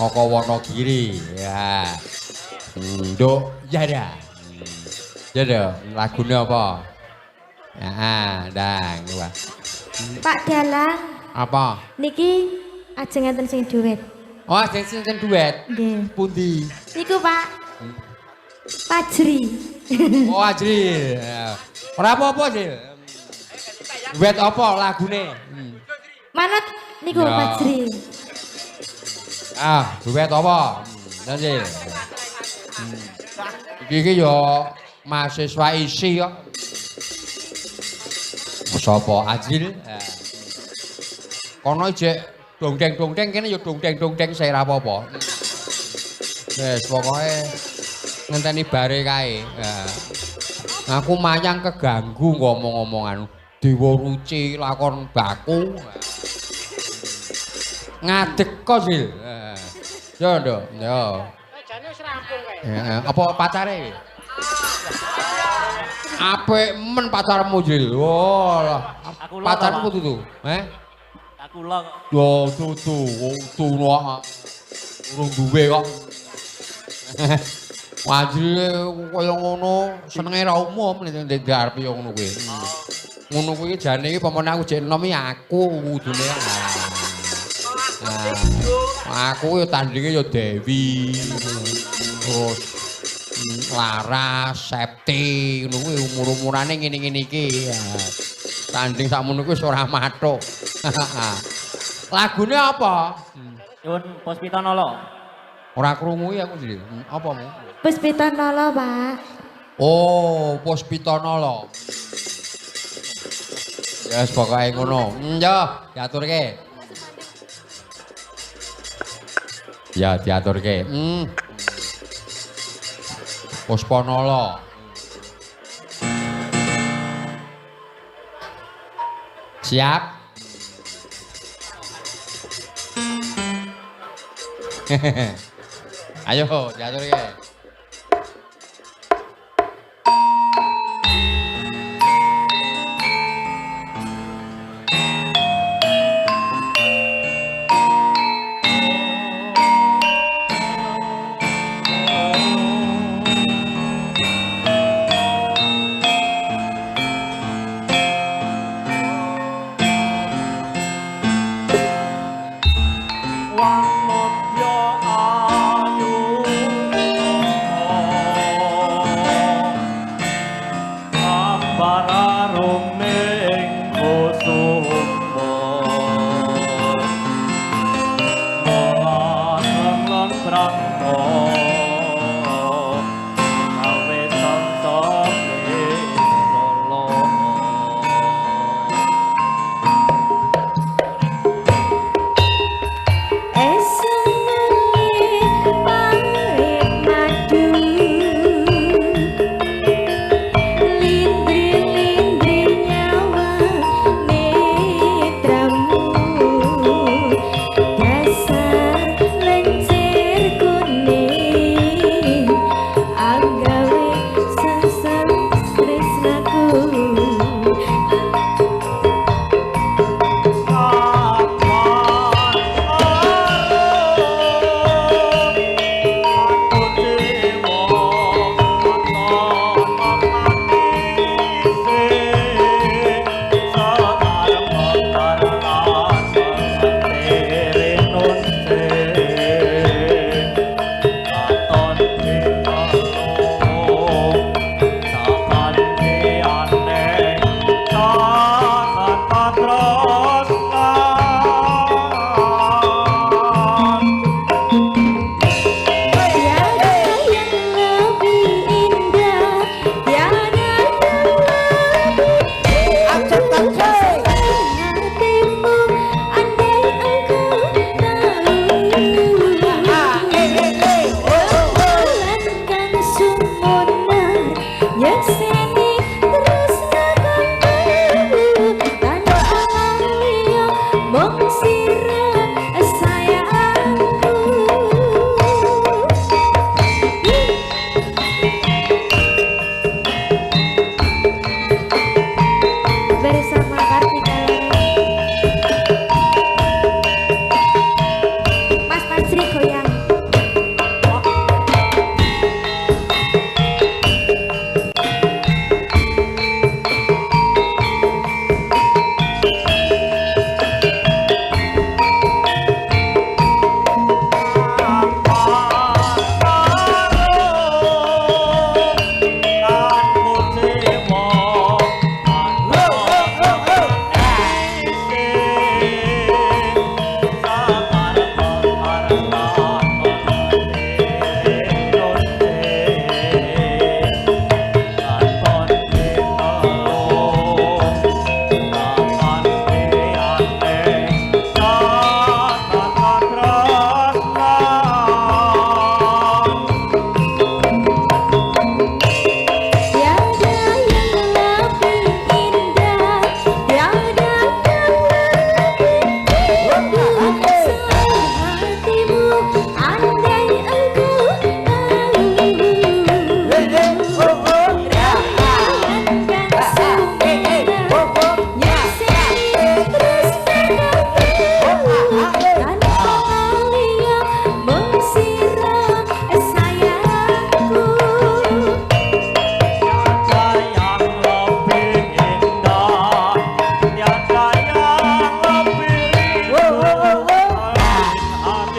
Koko Wonogiri. Ya. Nduk, ya dah. Ya dah, lagune apa? Ndang, wah. Pak Dalang. Apa? Niki ajeng enten sing duet. Oh, ajeng sing duet. Nggih. Pundi? Niku Pak. Pajri. Oh, Ajri. Ora apa-apa sih. Duet apa lagune? Manut niku Ya. Pajri. Duet apa? Nanti. Iki yo mahasiswa isi kok. Sapa Ajril? Kono ijek dongdeng-dongdeng kene yo dongdeng-dongdeng saya ra apa-apa. Wes pokoke ngenteni bare kae. Aku mayang keganggu ngomong-ngomongan. Dewa Ruci lakon baku. Ngadeg kok, Sil. Yo, Nduk. Yo. Jane wis rampung kae. Apa pacare? Apik men pacarmu, Jil. Oh, pacarmu tutu. Aku lo. Yo, tutu. Tuno urung duwe kok. Wajile kaya ngono, senenge ra umum nek ngarep yo ngono kuwi. Ngono kuwi jane iki pemene aku jek enom aku kudune. Aku yo tandinge yo Dewi. Terus Laras, Septi, ngono kuwi umur-umurane ngene-ngene iki. Tanding sakmono kuwi wis ora mathuk. Lagune apa? Nyuwun Puspita Nala. Ora krungu aku sih. Apa mu? Puspita Nala, Pak. Oh, Puspita Nala. Ya, yes, pokoke ngono. Yo, diaturke. Ya, diaturke. Puspa Nala. Siap? Ayo, diaturke.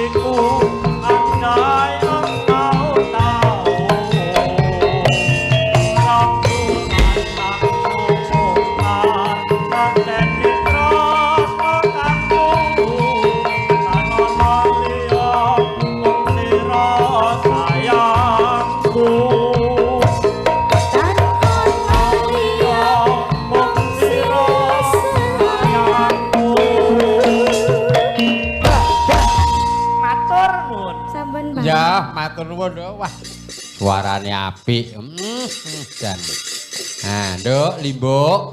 iku andai engkau tahu Sampun, Pak. Ya, matur nuwun. Wah, suarane apik. Dan. Nah, Nduk, Limbuk.